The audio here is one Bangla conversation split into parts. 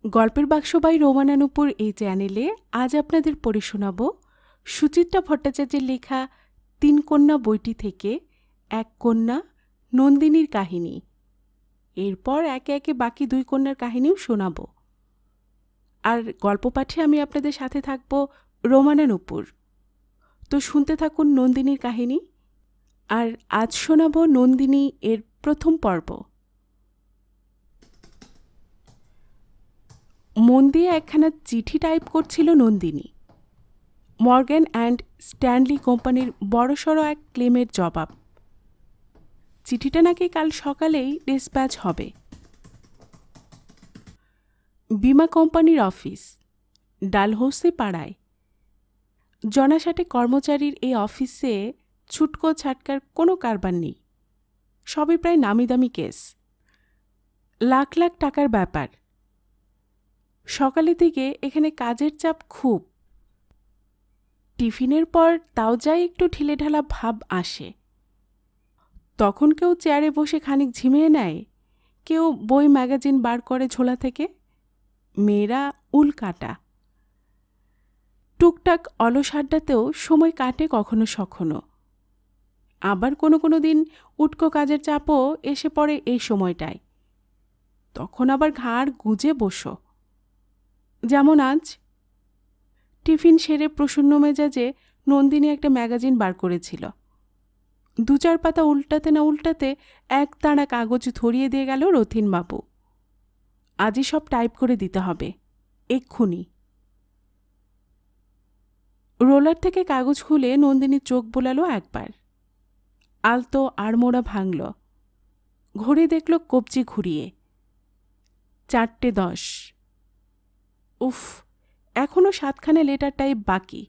গল্পের বাক্স বাই রোমানানুপুর এই চ্যানেলে আজ আপনাদের পড়ে শোনাব সুচিত্রা ভট্টাচার্যের লেখা ৩ কন্যা বইটি থেকে এক কন্যা নন্দিনীর কাহিনী। এরপর একে একে বাকি ২ কন্যার কাহিনীও শোনাব। আর গল্প পাঠে আমি আপনাদের সাথে থাকব রোমানানুপুর। তো শুনতে থাকুন নন্দিনীর কাহিনী। আর আজ শোনাব নন্দিনী এর প্রথম পর্ব। মন দিয়ে একখানা চিঠি টাইপ করছিল নন্দিনী। মর্গ্যান অ্যান্ড স্ট্যানলি কোম্পানির বড়সড় এক ক্লেমের জবাব। চিঠিটা নাকি কাল সকালেই ডিসপ্যাচ হবে। বিমা কোম্পানির অফিস, ডালহৌসি পাড়ায়। জনাষাটে কর্মচারীর এই অফিসে ছুটকো ছাটকার কোনো কারবার নেই। সবই প্রায় নামিদামি কেস, লাখ লাখ টাকার ব্যাপার। সকালে থেকে এখানে কাজের চাপ খুব। টিফিনের পর তাও যাই একটু ঢিলেঢালা ভাব আসে। তখন কেউ চেয়ারে বসে খানিক ঝিমিয়ে নেয়, কেউ বই ম্যাগাজিন বার করে ঝোলা থেকে। মেয়েরা উল কাটা। টুকটাক অলস আড্ডাতেও সময় কাটে কখনো সখনো। আবার কোনো কোনো দিন উটকো কাজের চাপও এসে পড়ে এই সময়টায়। তখন আবার ঘাড় গুজে বসো। যেমন আজ টিফিন সেরে প্রসন্ন মেজাজে নন্দিনী একটা ম্যাগাজিন বার করেছিল। ২-৪ পাতা উল্টাতে না উল্টাতে এক তাড়া কাগজ ধরিয়ে দিয়ে গেল রথিনবাবু। আজই সব টাইপ করে দিতে হবে, এক্ষুনি। রোলার থেকে কাগজ খুলে নন্দিনী চোখ বোলালো একবার। আলতো আড়মোড়া ভাঙল। ঘড়ি দেখল কবজি ঘুরিয়ে ৪:১০। উফ, এখনও ৭খানা লেটার টাইপ বাকি।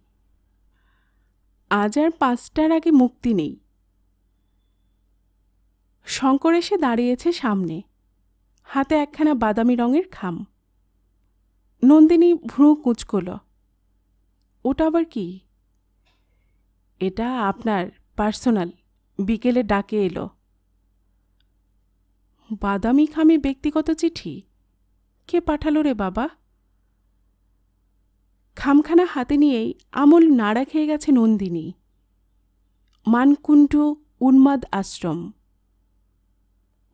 আজ আর ৫টার আগে মুক্তি নেই। শঙ্কর এসে দাঁড়িয়েছে সামনে, হাতে একখানা বাদামি রঙের খাম। নন্দিনী ভ্রু কুঁচকল। ওটা আবার কি? এটা আপনার পার্সোনাল, বিকেলে ডাকে এলো। বাদামি খামে ব্যক্তিগত চিঠি? কে পাঠালো রে বাবা? খামখানা হাতে নিয়েই আমূল নাড়া খেয়ে গেছে নন্দিনী। মানকুণ্ড উন্মাদ আশ্রম।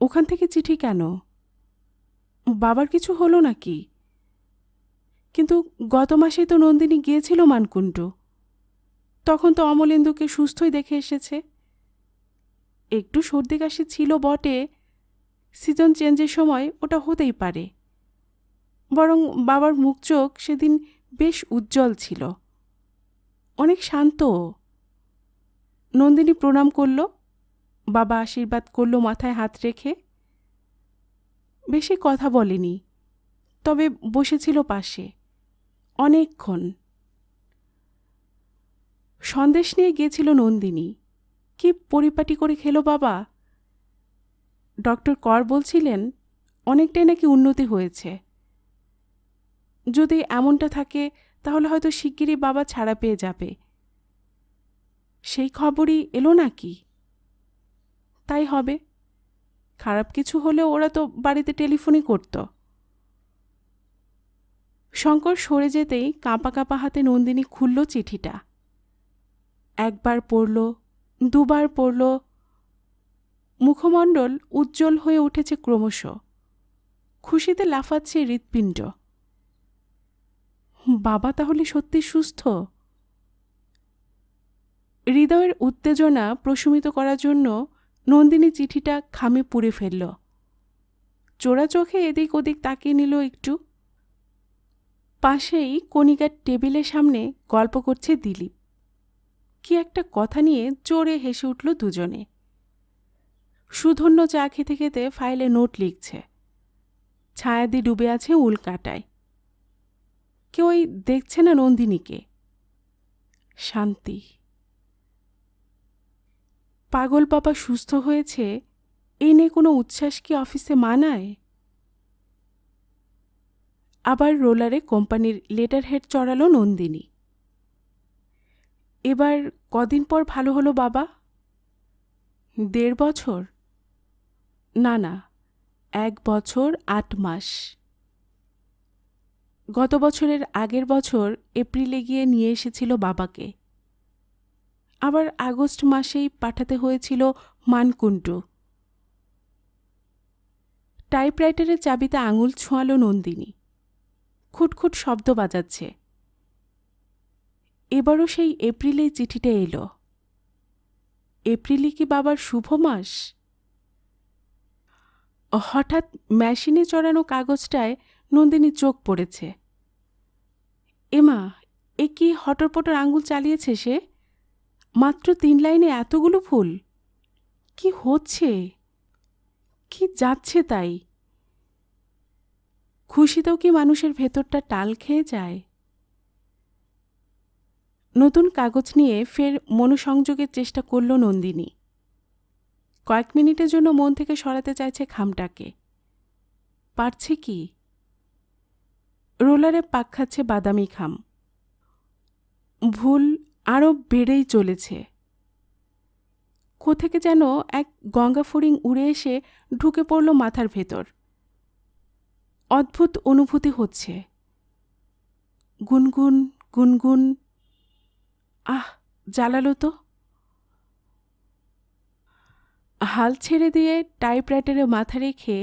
ওখান থেকে চিঠি কেন? বাবার কিছু হলো নাকি? কিন্তু গত মাসেই তো নন্দিনী গিয়েছিল মানকুণ্ড। তখন তো অমলেন্দুকে সুস্থই দেখে এসেছে। একটু সর্দি কাশি ছিল বটে, সিজন চেঞ্জের সময় ওটা হতেই পারে। বরং বাবার মুখ চোখ সেদিন বেশ উজ্জ্বল ছিল, অনেক শান্ত। নন্দিনী প্রণাম করল। বাবা আশীর্বাদ করল মাথায় হাত রেখে। বেশি কথা বলেনি, তবে বসেছিল পাশে অনেকক্ষণ। সন্দেশ নিয়ে গিয়েছিল নন্দিনী। কি পরিপাটি করে খেলো বাবা। ডক্টর কর বলছিলেন অনেকটাই নাকি উন্নতি হয়েছে। যদি এমনটা থাকে তাহলে হয়তো শিগগিরই বাবা ছাড়া পেয়ে যাবে। সেই খবরই এলো নাকি? তাই হবে। খারাপ কিছু হলে ওরা তো বাড়িতে টেলিফোনই করত। শঙ্কর সরে যেতেই কাঁপা কাঁপা হাতে নন্দিনী খুলল চিঠিটা। একবার পড়ল, দুবার পড়ল। মুখমণ্ডল উজ্জ্বল হয়ে উঠেছে ক্রমশ। খুশিতে লাফাচ্ছে হৃৎপিণ্ড। বাবা তাহলে সত্যি সুস্থ? হৃদয়ের উত্তেজনা প্রশমিত করার জন্য নন্দিনী চিঠিটা খামে পুড়ে ফেলল। চোরা চোখে এদিক ওদিক তাকিয়ে নিল একটু। পাশেই কণিকার টেবিলের সামনে গল্প করছে দিলীপ। কি একটা কথা নিয়ে জোরে হেসে উঠল দুজনে। সুধন্য চা খেতে খেতে ফাইলে নোট লিখছে। ছায়াদি ডুবে আছে উল্কাটায়। কেউই দেখছে না নন্দিনীকে। শান্তি। পাগল বাবা সুস্থ হয়েছে, এই নিয়ে কোনো উচ্ছ্বাস কি অফিসে মানায়? আবার রোলারে কোম্পানির লেটার হেড চড়ালো নন্দিনী। এবার কদিন পর ভালো হলো বাবা? ১.৫ বছর? না না, ১ বছর ৮ মাস। গত বছরের আগের বছর এপ্রিলে গিয়ে নিয়ে এসেছিল বাবাকে। আবার আগস্ট মাসেই পাঠাতে হয়েছিল মানকুন্টু। টাইপরাইটারের চাবিতে আঙুল ছোঁয়ালো নন্দিনী। খুটখুট শব্দ বাজাচ্ছে। এবারও সেই এপ্রিলেই চিঠিটা এলো। এপ্রিলই কি বাবার শুভ মাস? হঠাৎ মেশিনে চড়ানো কাগজটায় নন্দিনীর চোখ পড়েছে। এমা, এ কি হটরপটর আঙুল চালিয়েছে সে? মাত্র 3 লাইনে এতগুলো ফুল! কি হচ্ছে? কি যাচ্ছে তাই? খুশিতেও কি মানুষের ভেতরটা টাল খেয়ে যায়? নতুন কাগজ নিয়ে ফের মনোসংযোগের চেষ্টা করল নন্দিনী। কয়েক মিনিটের জন্য মন থেকে সরাতে চাইছে খামটাকে। পারছে কি? রোলারে পাক খাচ্ছে বাদামি খাম। ভুল আরও বেড়েই চলেছে। কোথেকে যেন এক গঙ্গা ফড়িং উড়ে এসে ঢুকে পড়ল মাথার ভেতর। অদ্ভুত অনুভূতি হচ্ছে। গুনগুন গুনগুন। আহ, জ্বালালো তো। হাল ছেড়ে দিয়ে টাইপরাইটারে মাথা রেখে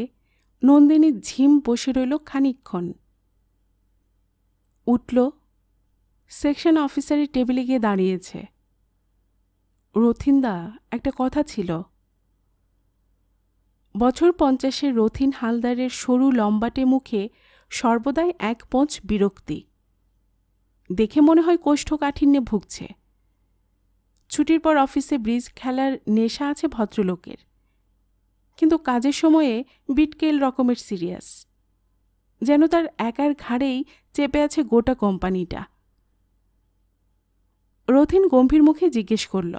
নন্দিনী ঝিম বসে রইল খানিকক্ষণ। উঠল, সেকশন অফিসারের টেবিলে গিয়ে দাঁড়িয়েছে। রথিনদা, একটা কথা ছিল। বছর 50-এর রথিন হালদারের সরু লম্বাটে মুখে সর্বদাই এক পঁচ বিরক্তি। দেখে মনে হয় কোষ্ঠকাঠিন্যে ভুগছে। ছুটির পর অফিসে ব্রিজ খেলার নেশা আছে ভদ্রলোকের, কিন্তু কাজের সময়ে বিটকেল রকমের সিরিয়াস। যেন তার একার ঘাড়েই চেপে আছে গোটা কোম্পানিটা। রথিন গম্ভীর মুখে জিজ্ঞেস করল,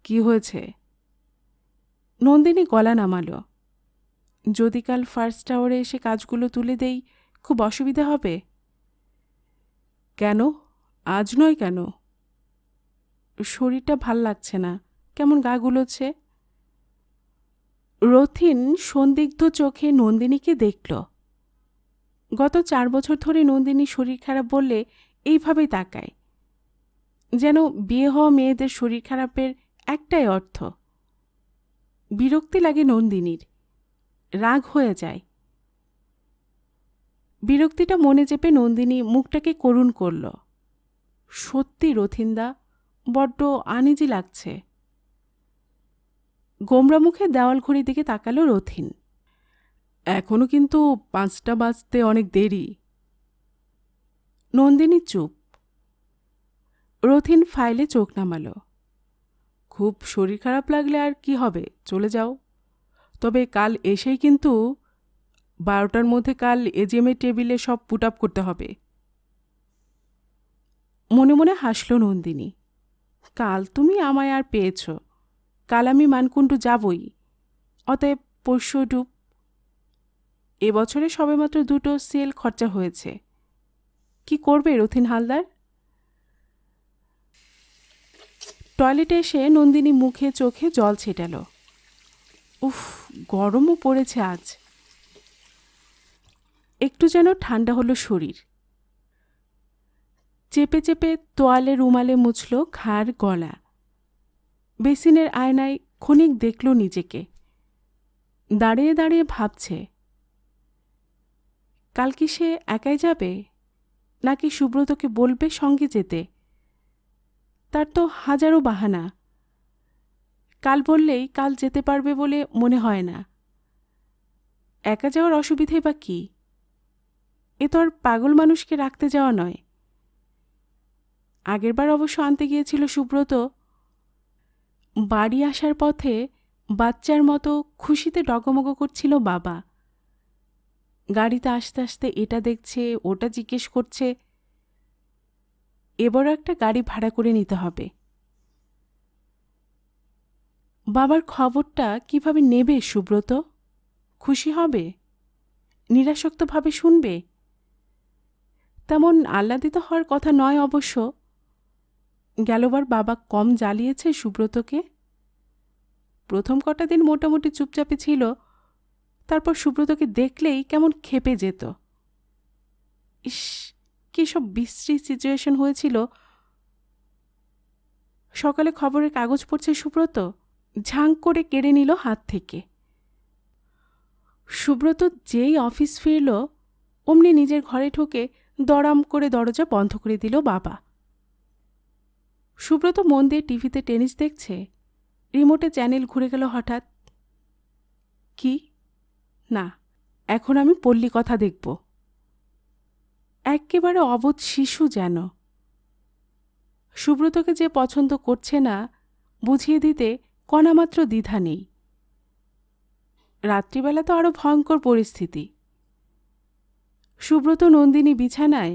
কি হয়েছে? নন্দিনী গলা নামাল। যদি কাল ফার্স্ট আওয়ারে এসে কাজগুলো তুলে দেই, খুব অসুবিধা হবে? কেন? আজ নয় কেন? শরীরটা ভাল লাগছে না, কেমন গা গুলোচ্ছে। রথিন সন্দিগ্ধ চোখে নন্দিনীকে দেখল। গত 4 বছর ধরে নন্দিনী শরীর খারাপ বললে এইভাবেই তাকায়। যেন বিয়ে হওয়া মেয়েদের শরীর খারাপের একটাই অর্থ। বিরক্তি লাগে নন্দিনীর, রাগ হয়ে যায়। বিরক্তিটা মনে চেপে নন্দিনী মুখটাকে করুণ করল। সত্যি রথিনদা, বড্ড আনিজি লাগছে। গোমরা মুখে দেওয়াল ঘড়ির দিকে তাকালো রথিন। এখনো কিন্তু 5টা বাজতে অনেক দেরি। নন্দিনী চুপ। রথিন ফাইলে চোখ নামাল। খুব শরীর খারাপ লাগলে আর কি হবে, চলে যাও। তবে কাল এসেই কিন্তু 12টার মধ্যে কাল এজিএমের টেবিলে সব পুট আপ করতে হবে। মনে মনে হাসল নন্দিনী। কাল তুমি আমায় আর পেয়েছ, কাল আমি মানকুন্টু যাবই। অতএব পরশু ডুব। এবছরে সবেমাত্র 2টো সেল খরচা হয়েছে। কি করবে রথিন হালদার? টয়লেটে এসে নন্দিনী মুখে চোখে জল ছেটাল। উফ, গরমও পড়েছে আজ। একটু যেন ঠান্ডা হলো শরীর। চেপে চেপে তোয়ালে রুমালে মুছল ঘাড় গলা। বেসিনের আয়নায় ক্ষণিক দেখল নিজেকে। দাঁড়িয়ে দাঁড়িয়ে ভাবছে, কাল কি সে একাই যাবে, নাকি সুব্রতকে বলবে সঙ্গে যেতে? তার তো হাজারো বাহানা। কাল বললেই কাল যেতে পারবে বলে মনে হয় না। একা যাওয়ার অসুবিধে বা কি? এ তো আর পাগল মানুষকে রাখতে যাওয়া নয়। আগেরবার অবশ্য আনতে গিয়েছিল সুব্রত। বাড়ি আসার পথে বাচ্চার মতো খুশিতে ডগমগ করছিল বাবা। গাড়িতে আসতে আসতে এটা দেখছে, ওটা জিজ্ঞেস করছে। এবারও একটা গাড়ি ভাড়া করে নিতে হবে। বাবার খবরটা কিভাবে নেবে সুব্রত? খুশি হবে? নিরাসক্তভাবে শুনবে? তেমন আহ্লাদিত হওয়ার কথা নয় অবশ্য। গেলবার বাবা কম জ্বালিয়েছে সুব্রতকে। প্রথম কটা দিন মোটামুটি চুপচাপে ছিল, তারপর সুব্রতকে দেখলেই কেমন ক্ষেপে যেত। ইস, কী সব বিশ্রী সিচুয়েশন হয়েছিল। সকালে খবরের কাগজ পড়ছে সুব্রত, ঝাঁক করে কেড়ে নিল হাত থেকে। সুব্রত যেই অফিস ফিরল অমনি নিজের ঘরে ঢুকে দড়াম করে দরজা বন্ধ করে দিল বাবা। সুব্রত মন দিয়ে টিভিতে টেনিস দেখছে, রিমোটে চ্যানেল ঘুরে গেল হঠাৎ। কি না, এখন আমি পল্লী কথা দেখব। একেবারে অবোধ শিশু যেন। সুব্রতকে যে পছন্দ করছে না বুঝিয়ে দিতে কণামাত্র দ্বিধা নেই। রাত্রিবেলা তো আরও ভয়ঙ্কর পরিস্থিতি। সুব্রত নন্দিনী বিছানায়,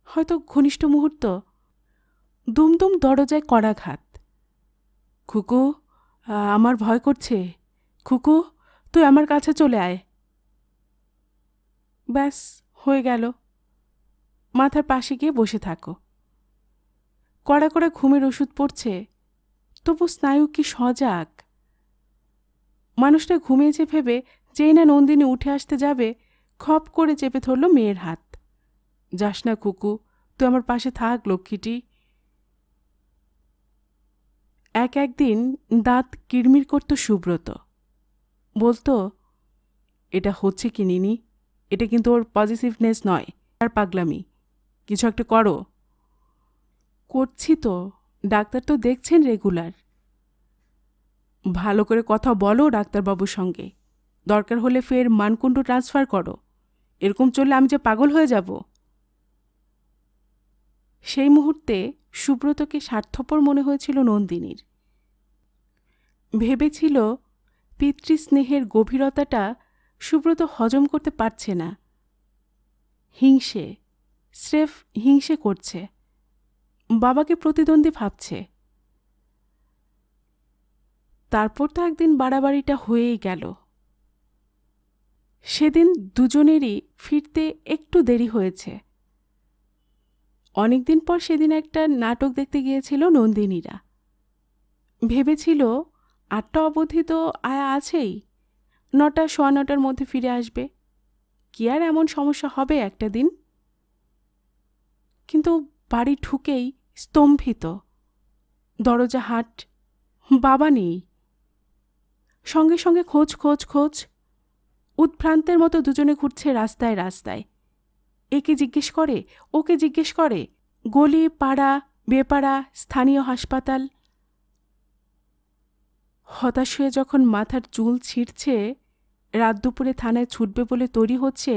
হয়তো ঘনিষ্ঠ মুহূর্ত, দুমদুম দরজায় কড়াঘাত। খুকু, আমার ভয় করছে। খুকু, তুই আমার কাছে চলে আয়। ব্যাস, হয়ে গেল। মাথার পাশে গিয়ে বসে থাকো। কড়া কড়া ঘুমের ওষুধ পড়ছে, তবু স্নায়ু কি সজাগ। মানুষটা ঘুমিয়েছে ভেবে যেই না নন্দিনী উঠে আসতে যাবে, খপ করে চেপে ধরল মেয়ের হাত। যাস না খুকু, তুই আমার পাশে থাক লক্ষ্মীটি। একদিন দাঁত কিড়মির করত সুব্রত। বলতো, এটা হচ্ছে কি নিনি, এটা কিন্তু ওর পজিটিভনেস নয়, আর পাগলামি। কিছু একটা করো। করছি তো, ডাক্তার তো দেখছেন রেগুলার। ভালো করে কথা বলো ডাক্তারবাবুর সঙ্গে। দরকার হলে ফের মানকুণ্ডু ট্রান্সফার করো। এরকম চললে আমি যে পাগল হয়ে যাব। সেই মুহূর্তে সুব্রতকে স্বার্থপর মনে হয়েছিল নন্দিনীর। ভেবেছিল পিতৃস্নেহের গভীরতাটা সুব্রত হজম করতে পারছে না। হিংসে, স্রেফ হিংসে করছে। বাবাকে প্রতিদ্বন্দ্বী ভাবছে। তারপর তো একদিন বাড়াবাড়িটা হয়েই গেল। সেদিন দুজনেরই ফিরতে একটু দেরি হয়েছে। অনেকদিন পর সেদিন একটা নাটক দেখতে গিয়েছিল নন্দিনীরা। ভেবেছিল ৮টা অবধি তো আয়া আছেই, ৯টা, ৯:15টার মধ্যে ফিরে আসবে। কি আর এমন সমস্যা হবে একটা দিন। কিন্তু বাড়ি ঢুকেই স্তম্ভিত। দরজা হাট, বাবা নেই। সঙ্গে সঙ্গে খোঁজ খোঁজ খোঁজ। উদ্ভ্রান্তের মতো দুজনে ঘুরছে রাস্তায় রাস্তায়। একে জিজ্ঞেস করে, ওকে জিজ্ঞেস করে, গলি, পাড়া, বেপাড়া, স্থানীয় হাসপাতাল। হতাশ হয়ে যখন মাথার চুল ছিঁড়ছে, রাত দুপুরে থানায় ছুটবে বলে তৈরি হচ্ছে,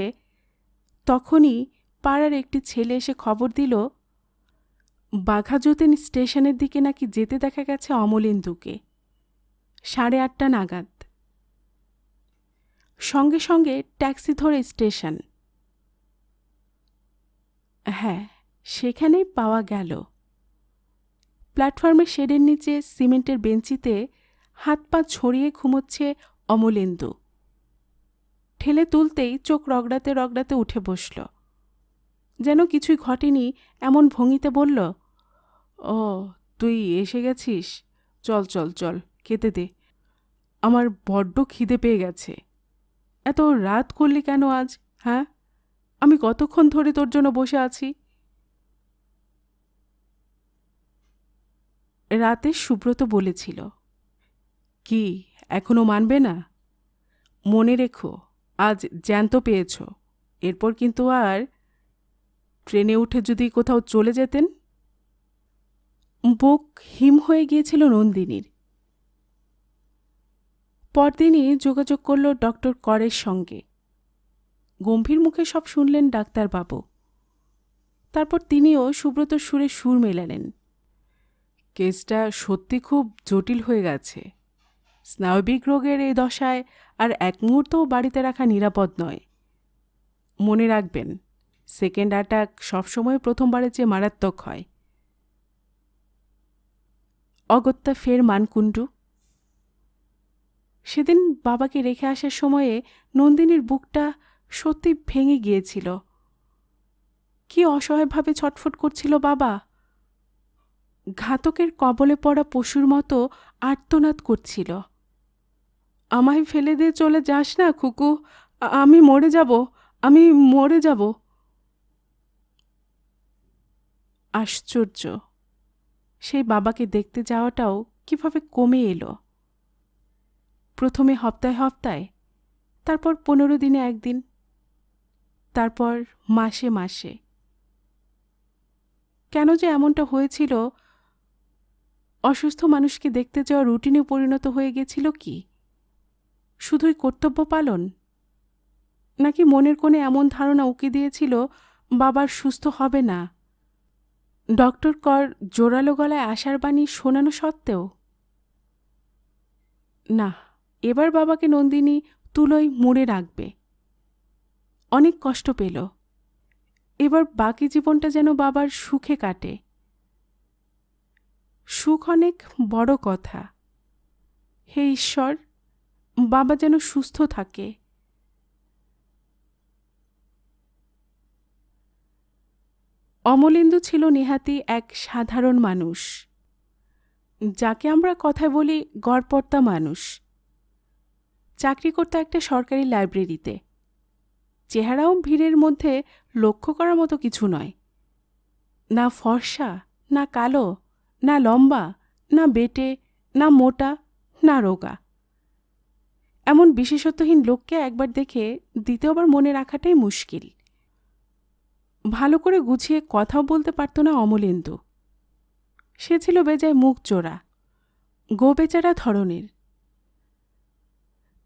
তখনই পাড়ার একটি ছেলে এসে খবর দিল, বাঘাযতীন স্টেশনের দিকে নাকি যেতে দেখা গেছে অমলেন্দুকে 8:30 নাগাদ। সঙ্গে সঙ্গে ট্যাক্সি ধরে স্টেশন। হ্যাঁ, সেখানেই পাওয়া গেল। প্ল্যাটফর্মের শেডের নিচে সিমেন্টের বেঞ্চিতে হাত পা ছড়িয়ে ঘুমোচ্ছে অমলেন্দু। ঠেলে তুলতেই চোখ রগড়াতে রগড়াতে উঠে বসল। যেন কিছুই ঘটেনি এমন ভঙ্গিতে বলল, ও তুই এসে গেছিস, চল চল চল, খেতে দে। আমার বড্ড খিদে পেয়ে গেছে। এত রাত করলি কেন আজ? হ্যাঁ, আমি কতক্ষণ ধরে তোর জন্য বসে আছি। রাতে সুব্রত বলেছিল, কি এখনো মানবে না? মনে রেখো, আজ জ্যান্ত পেয়েছ, এরপর কিন্তু আর। ট্রেনে উঠে যদি কোথাও চলে যেতেন। বুক হিম হয়ে গিয়েছিল নন্দিনীর। পরদিনই যোগাযোগ করল ডক্টর করের সঙ্গে। গম্ভীর মুখে সব শুনলেন ডাক্তারবাবু। তারপর তিনিও সুব্রতর সুরে সুর মেলালেন। কেসটা সত্যি খুব জটিল হয়ে গেছে। স্নায়বিক রোগের এই দশায় আর এক মুহূর্তও বাড়িতে রাখা নিরাপদ নয়। মনে রাখবেন, সেকেন্ড অ্যাটাক সবসময় প্রথমবারের চেয়ে মারাত্মক হয়। অগত্যা ফের মানকুণ্ডু। সেদিন বাবাকে রেখে আসার সময়ে নন্দিনীর বুকটা সত্যি ভেঙে গিয়েছিল। কি অসহায়ভাবে ছটফট করছিল বাবা। ঘাতকের কবলে পড়া পশুর মতো আর্তনাদ করছিল। আমায় ফেলে দিয়ে চলে যাস না খুকু, আমি মরে যাব, আমি মরে যাব। আশ্চর্য, সেই বাবাকে দেখতে যাওয়াটাও কিভাবে কমে এলো। প্রথমে হপ্তায় হপ্তায়, তারপর 15 দিনে একদিন, তারপর মাসে মাসে। কেন যে এমনটা হয়েছিল? অসুস্থ মানুষকে দেখতে যাওয়া রুটিনে পরিণত হয়ে গেছিল কি? শুধুই কর্তব্য পালন? নাকি মনের কোণে এমন ধারণা উকি দিয়েছিল বাবার সুস্থ হবে না? ডক্টর কর জোরালো গলায় আশার বাণী শোনানো সত্ত্বেও? না, এবার বাবাকে নন্দিনী তুলোয় মুড়ে রাখবে। অনেক কষ্ট পেল। এবার বাকি জীবনটা যেন বাবার সুখে কাটে। সুখ অনেক বড় কথা। হে ঈশ্বর, বাবা যেন সুস্থ থাকে। অমলেন্দু ছিল নেহাতি এক সাধারণ মানুষ, যাকে আমরা কথায় বলি গড়পড়তা মানুষ। চাকরি করত একটা সরকারি লাইব্রেরিতে। চেহারাও ভিড়ের মধ্যে লক্ষ্য করার মতো কিছু নয়। না ফর্সা, না কালো, না লম্বা, না বেটে, না মোটা, না রোগা। এমন বিশেষত্বহীন লোককে একবার দেখে দ্বিতীয়বার মনে রাখাটাই মুশকিল। ভালো করে গুছিয়ে কথাও বলতে পারত না অমলেন্দু। সে ছিল বেজায় মুখ চোরা, গোবেচারা ধরনের।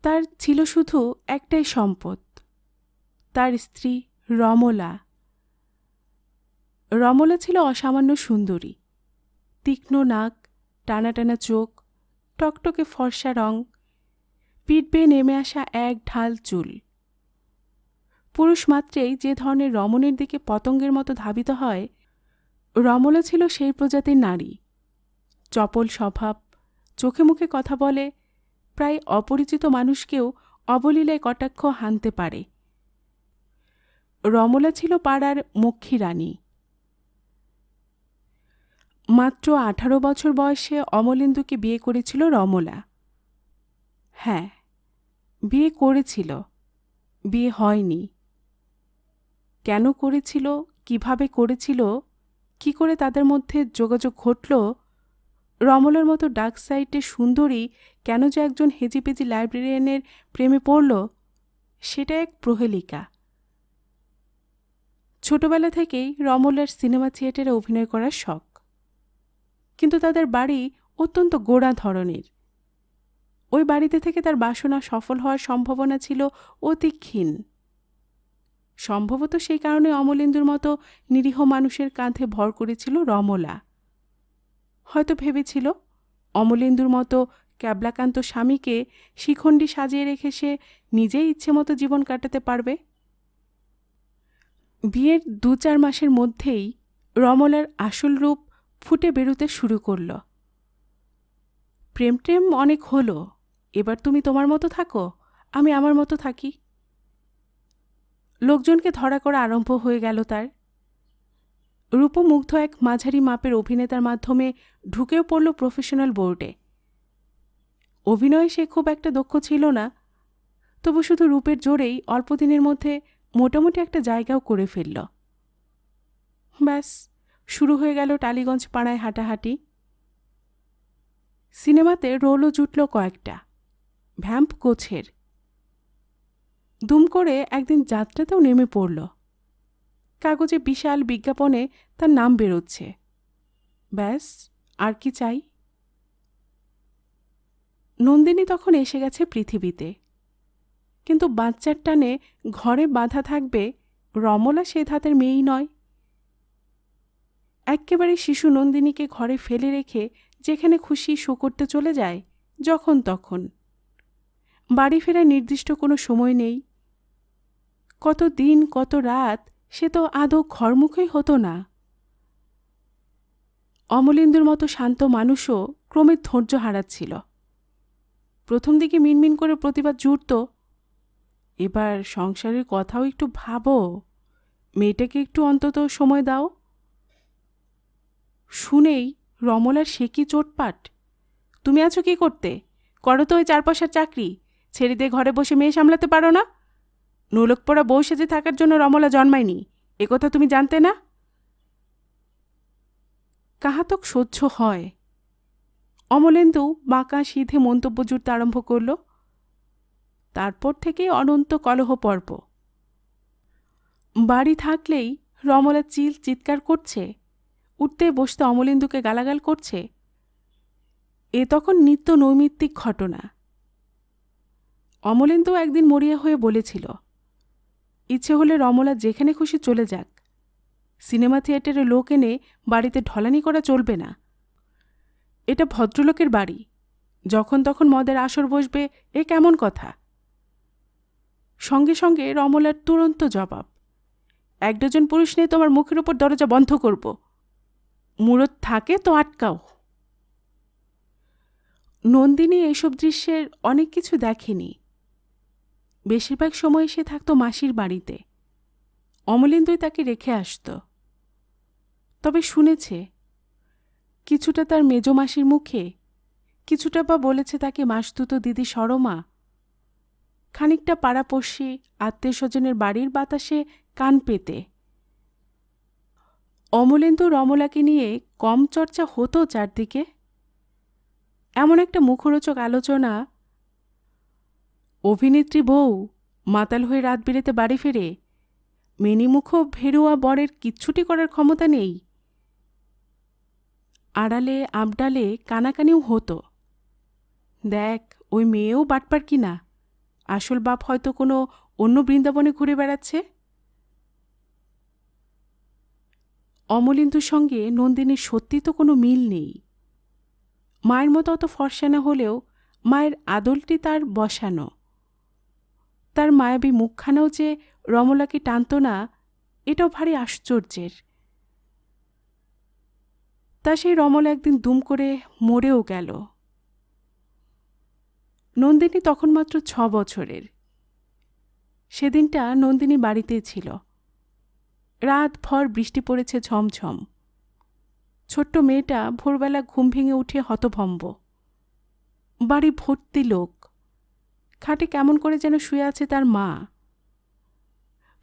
তার ছিল শুধু একটাই সম্পদ, তার স্ত্রী রমলা। রমলা ছিল অসামান্য সুন্দরী। তীক্ষ্ণ নাক, টানা টানা চোখ, টকটকে ফর্সা রং, পিঠ বেয়ে নেমে আসা এক ঢাল চুল। পুরুষ মাত্রেই যে ধরনের রমণীর দিকে পতঙ্গের মতো ধাবিত হয়, রমলা ছিল সেই প্রজাতির নারী। চপল স্বভাব, চোখে মুখে কথা বলে, প্রায় অপরিচিত মানুষকেও অবলীলায় কটাক্ষ হানতে পারে। রমলা ছিল পাড়ার মক্ষী রানী। মাত্র 18 বছর বয়সে অমলেন্দুকে বিয়ে করেছিল রমলা। হ্যাঁ, বিয়ে করেছিল, বিয়ে হয়নি। কেন করেছিল, কিভাবে করেছিল, কি করে তাদের মধ্যে যোগাযোগ ঘটল, রমলার মতো ডার্ক সাইডে সুন্দরী কেন যে একজন হেজিপেজি লাইব্রেরিয়ানের প্রেমে পড়ল, সেটা এক প্রহেলিকা। ছোটবেলা থেকেই রমলার সিনেমা থিয়েটারে অভিনয় করার শখ। কিন্তু তাদের বাড়ি অত্যন্ত গোঁড়া ধরনের। ওই বাড়িতে থেকে তার বাসনা সফল হওয়ার সম্ভাবনা ছিল অতি ক্ষীণ। সম্ভবত সেই কারণে অমলেন্দুর মতো নিরীহ মানুষের কাঁধে ভর করেছিল রমলা। হয়তো ভেবেছিল অমলেন্দুর মতো ক্যাবলাকান্ত স্বামীকে শিখণ্ডী সাজিয়ে রেখে সে নিজেই ইচ্ছে মতো জীবন কাটাতে পারবে। বিয়ের 2-4 মাসের মধ্যেই রমলার আসল রূপ ফুটে বেরোতে শুরু করল। প্রেম টেম অনেক হলো, এবার তুমি তোমার মতো থাকো, আমি আমার মতো থাকি। লোকজনকে ধরা করা আরম্ভ হয়ে গেল তার। রূপমুগ্ধ এক মাঝারি মাপের অভিনেতার মাধ্যমে ঢুকেও পড়ল প্রফেশনাল বোর্ডে। অভিনয়ে সে খুব একটা দক্ষ ছিল না, তবু শুধু রূপের জোরেই অল্প দিনের মধ্যে মোটামুটি একটা জায়গাও করে ফেলল। ব্যাস, শুরু হয়ে গেল টালিগঞ্জ পাড়ায় হাঁটাহাঁটি। সিনেমাতে রোলও জুটল কয়েকটা, ভ্যাম্প গোছের। দুম করে একদিন যাত্রাতেও নেমে পড়ল। কাগজে বিশাল বিজ্ঞাপনে তার নাম বেরোচ্ছে। ব্যাস, আর কি চাই? নন্দিনী তখন এসে গেছে পৃথিবীতে। কিন্তু বাচ্চার টানে ঘরে বাঁধা থাকবে রমলা সে ধাতের মেয়েই নয়। এক্কেবারে শিশু নন্দিনীকে ঘরে ফেলে রেখে যেখানে খুশি শো করতে চলে যায় যখন তখন। বাড়ি ফেরার নির্দিষ্ট কোনো সময় নেই। কত দিন কত রাত সে তো আদৌ ঘরমুখই হতো না। অমলেন্দুর মতো শান্ত মানুষও ক্রমে ধৈর্য হারাচ্ছিল। প্রথম দিকে মিনমিন করে প্রতিবাদ জুড়ত, এবার সংসারের কথাও একটু ভাবো, মেয়েটাকে একটু অন্তত সময় দাও। শুনেই রমলার সে কি চোটপাট। তুমি আছো কি করতে? করো তো ওই 4 পয়সার চাকরি, ছেড়ে দিয়ে ঘরে বসে মেয়ে সামলাতে পারো না? নোলক পড়া বউ সেজে থাকার জন্য রমলা জন্মায়নি, একথা তুমি জানতে না? কাহাতক সহ্য হয়? অমলেন্দু বাঁকা সিধে মন্তব্য জুড়তে আরম্ভ করল। তারপর থেকেই অনন্ত কলহ পর্ব। বাড়ি থাকলেই রমলা চিৎকার করছে, উঠতে বসতে অমলেন্দুকে গালাগাল করছে। এ তখন নিত্য নৈমিত্তিক ঘটনা। অমলেন্দু একদিন মরিয়া হয়ে বলেছিল, ইচ্ছে হলে রমলা যেখানে খুশি চলে যাক, সিনেমা থিয়েটারে লোক এনে বাড়িতে ঢলানি করা চলবে না। এটা ভদ্রলোকের বাড়ি, যখন তখন মদের আসর বসবে, এ কেমন কথা? সঙ্গে সঙ্গে রমলার তুরন্ত জবাব, এক ডজন পুরুষ নিয়ে তোমার মুখের উপর দরজা বন্ধ করব, মুরত থাকে তো আটকাও। নন্দিনী এইসব দৃশ্যের অনেক কিছু দেখেনি। বেশিরভাগ সময় সে থাকত মাসির বাড়িতে। অমলেন্দুই তাকে রেখে আসত। তবে শুনেছে, কিছুটা তার মেজমাসির মুখে, কিছুটা বা বলেছে তাকে মাসতুতো দিদি সরমা, খানিকটা পাড়াপড়শি আত্মীয় স্বজনের বাড়ির বাতাসে কান পেতে। অমলেন্দু রমলাকে নিয়ে কম চর্চা হতো চারদিকে। এমন একটা মুখরোচক আলোচনা, অভিনেত্রী বউ মাতাল হয়ে রাত বিরেতে বাড়ি ফেরে, মেনিমুখ ভেরুয়া বরের কিচ্ছুটি করার ক্ষমতা নেই। আড়ালে আবডালে কানাকানিও হতো, দেখ ওই মেয়েও বাটপার কিনা, আসল বাপ হয়তো কোনো অন্য বৃন্দাবনে ঘুরে বেড়াচ্ছে। অমলেন্দুর সঙ্গে নন্দিনীর সত্যি তো কোনো মিল নেই। মায়ের মতো অত ফর্সানা হলেও মায়ের আদলটি তার বসানো। তার মায়াবী মুখখানাও যে রমলাকে টানত না, এটাও ভারী আশ্চর্যের। তা সেই রমলা একদিন দুম করে মরেও গেল। নন্দিনী তখন মাত্র 6 বছরের। সেদিনটা নন্দিনী বাড়িতেই ছিল। রাত ভর বৃষ্টি পড়েছে ঝমঝম। ছোট্ট মেয়েটা ভোরবেলা ঘুম ভেঙে উঠে হতভম্ব। বাড়ি ভর্তি লোক। খাটে কেমন করে যেন শুয়ে আছে তার মা।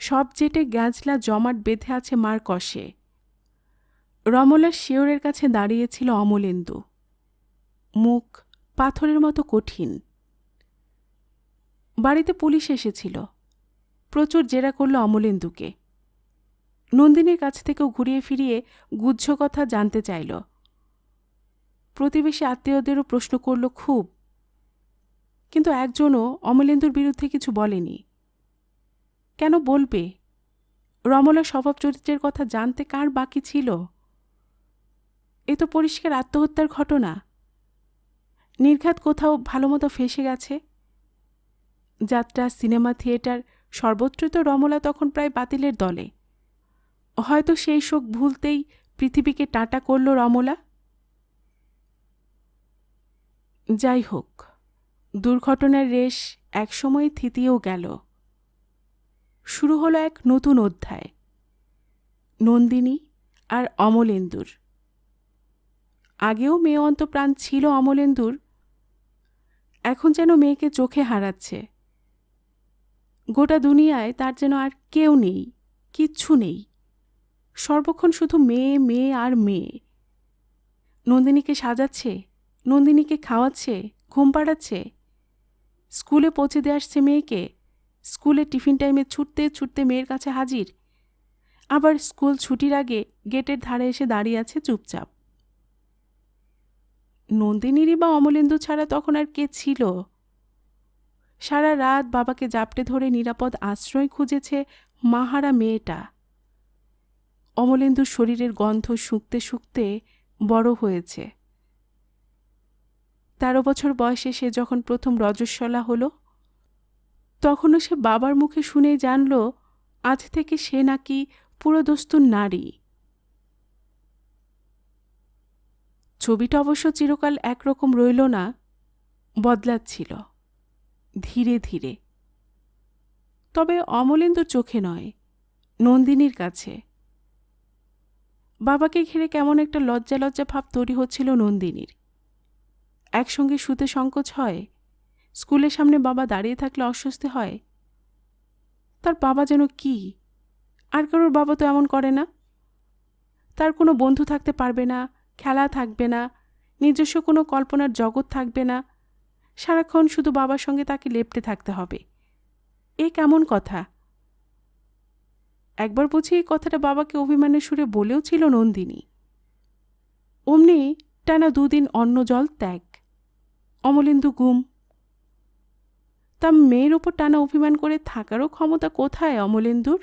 সব জেটে গ্যাঁজলা জমাট বেঁধে আছে মার কষে। রমলার শিওরের কাছে দাঁড়িয়েছিল অমলেন্দু, মুখ পাথরের মতো কঠিন। বাড়িতে পুলিশ এসেছিল, প্রচুর জেরা করল অমলেন্দুকে। নন্দিনীর কাছ থেকেও ঘুরিয়ে ফিরিয়ে গুহ্য কথা জানতে চাইল। প্রতিবেশী আত্মীয়দেরও প্রশ্ন করল খুব, কিন্তু একজনও অমলেন্দুর বিরুদ্ধে কিছু বলেনি। কেন বলবে? রমলার স্বভাব চরিত্রের কথা জানতে কার বাকি ছিল? এ তো পরিষ্কার আত্মহত্যার ঘটনা। নির্ঘাত কোথাও ভালোমতো ফেঁসে গেছে। যাত্রা, সিনেমা থিয়েটার সর্বত্রই তো রমলা তখন প্রায় বাতিলের দলে। হয়তো সেই শোক ভুলতেই পৃথিবীকে টাটা করল রমলা। যাই হোক, দুর্ঘটনার রেশ একসময় থিতিয়েও গেল। শুরু হলো এক নতুন অধ্যায়, নন্দিনী আর অমলেন্দুর। আগেও মেয়ে অন্তপ্রাণ ছিল অমলেন্দুর, এখন যেন মেয়েকে চোখে হারাচ্ছে। গোটা দুনিয়ায় তার যেন আর কেউ নেই, কিচ্ছু নেই। সর্বক্ষণ শুধু মেয়ে, মেয়ে আর মেয়ে। নন্দিনীকে সাজাচ্ছে, নন্দিনীকে খাওয়াচ্ছে, ঘুম পাড়াচ্ছে, স্কুলে পৌঁছে দিয়ে আসছে মেয়েকে, স্কুলে টিফিন টাইমে ছুটতে ছুটতে মেয়ের কাছে হাজির, আবার স্কুল ছুটির আগে গেটের ধারে এসে দাঁড়িয়ে আছে চুপচাপ। নন্দিনীরই বা অমলেন্দু ছাড়া তখন আর কে ছিল? সারা রাত বাবাকে জাপটে ধরে নিরাপদ আশ্রয় খুঁজেছে মাহারা মেয়েটা। অমলেন্দুর শরীরের গন্ধ শুঁকতে শুঁকতে বড় হয়েছে। 13 বছর বয়সে সে যখন প্রথম রজস্বলা হলো, তখনও সে বাবার মুখে শুনেই জানল আজ থেকে সে নাকি পুরোদস্তুর নারী। ছবিটা অবশ্য চিরকাল একরকম রইল না, বদলাচ্ছিল ধীরে ধীরে। তবে অমলেন্দুর চোখে নয়, নন্দিনীর কাছে। বাবাকে ঘিরে কেমন একটা লজ্জা লজ্জা ভাব তৈরি হচ্ছিল নন্দিনীর। একসঙ্গে শুতে সংকোচ হয়, স্কুলের সামনে বাবা দাঁড়িয়ে থাকলে অস্বস্তি হয়। তার বাবা যেন কি, আর কারোর বাবা তো এমন করে না। তার কোনো বন্ধু থাকতে পারবে না, খেলা থাকবে না, নিজস্ব কোনো কল্পনার জগৎ থাকবে না, সারাক্ষণ শুধু বাবার সঙ্গে তাকে লেপ্টে থাকতে হবে। এ কেমন কথা? একবার বুঝি এই কথাটা বাবাকে অভিমানের সুরে বলেও ছিল নন্দিনী। অমনি টানা 2 দিন অন্ন জল ত্যাগ, অমলেন্দু গুম। তা মেয়ের ওপর টানা অভিমান করে থাকারও ক্ষমতা কোথায় অমলেন্দুর?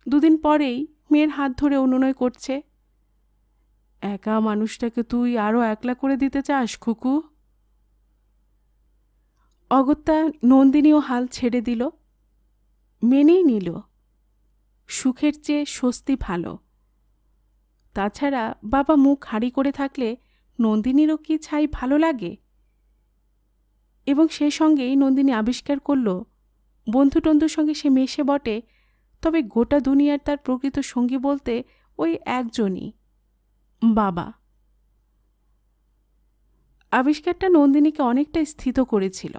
2 দিন পরেই মেয়ের হাত ধরে অনুনয় করছে, একা মানুষটাকে তুই আরও একলা করে দিতে চাস খুকু? অগত্যা নন্দিনীও হাল ছেড়ে দিল, মেনেই নিল। সুখের চেয়ে স্বস্তি ভালো। তাছাড়া বাবা মুখ হাঁড়ি করে থাকলে নন্দিনীরও কি ছাই ভালো লাগে? এবং সে সঙ্গেই নন্দিনী আবিষ্কার করল, বন্ধু টন্ধুর সঙ্গে সে মেশে বটে, তবে গোটা দুনিয়ার তার প্রকৃত সঙ্গী বলতে ওই একজনই, বাবা। আবিষ্কারটা নন্দিনীকে অনেকটা স্থিত করেছিল।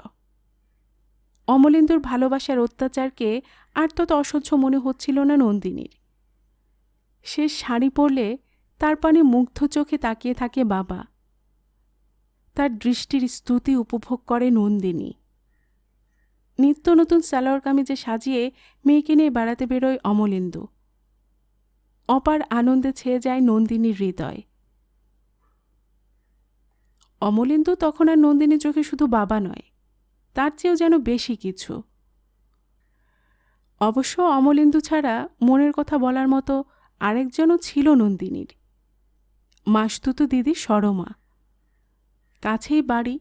অমলেন্দুর ভালোবাসার অত্যাচারকে আর তত অসহ্য মনে হচ্ছিল না নন্দিনীর। সে শাড়ি পরলে তার পানে মুগ্ধ চোখে তাকিয়ে থাকে বাবা। তার দৃষ্টির স্তুতি উপভোগ করে নন্দিনী। নিত্য নতুন সালোয়ার কামিজে সাজিয়ে মেয়েকে নিয়ে বেড়াতে বেরোয় অমলেন্দু। অপার আনন্দে ছেয়ে যায় নন্দিনীর হৃদয়। অমলেন্দু তখন আর নন্দিনীর চোখে শুধু বাবা নয়, তার চেয়েও যেন বেশি কিছু। অবশ্য অমলেন্দু ছাড়া মনের কথা বলার মতো আরেকজনও ছিল নন্দিনীর, মাসতুতো দিদি সরমা। কাছেই বাড়ি,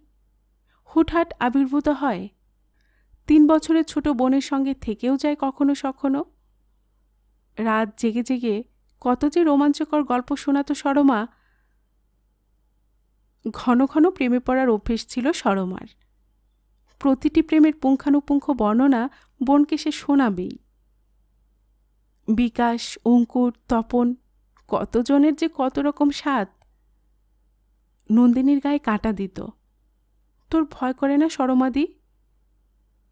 হুটহাট আবির্ভূত হয়। 3 বছরের ছোট বোনের সঙ্গে থেকেও যায় কখনো সখনো। রাত জেগে জেগে কত যে রোমাঞ্চকর গল্প শোনাতো সরমা। ঘন ঘন প্রেমে পড়ার অভ্যেস ছিল সরমার। প্রতিটি প্রেমের পুঙ্খানুপুঙ্খ বর্ণনা বোনকে সে শোনাবেই। বিকাশ, অঙ্কুর, তপন, কতজনের যে কত রকম স্বাদ। নন্দিনীর গায়ে কাঁটা দিত। তোর ভয় করে না সরমাদি?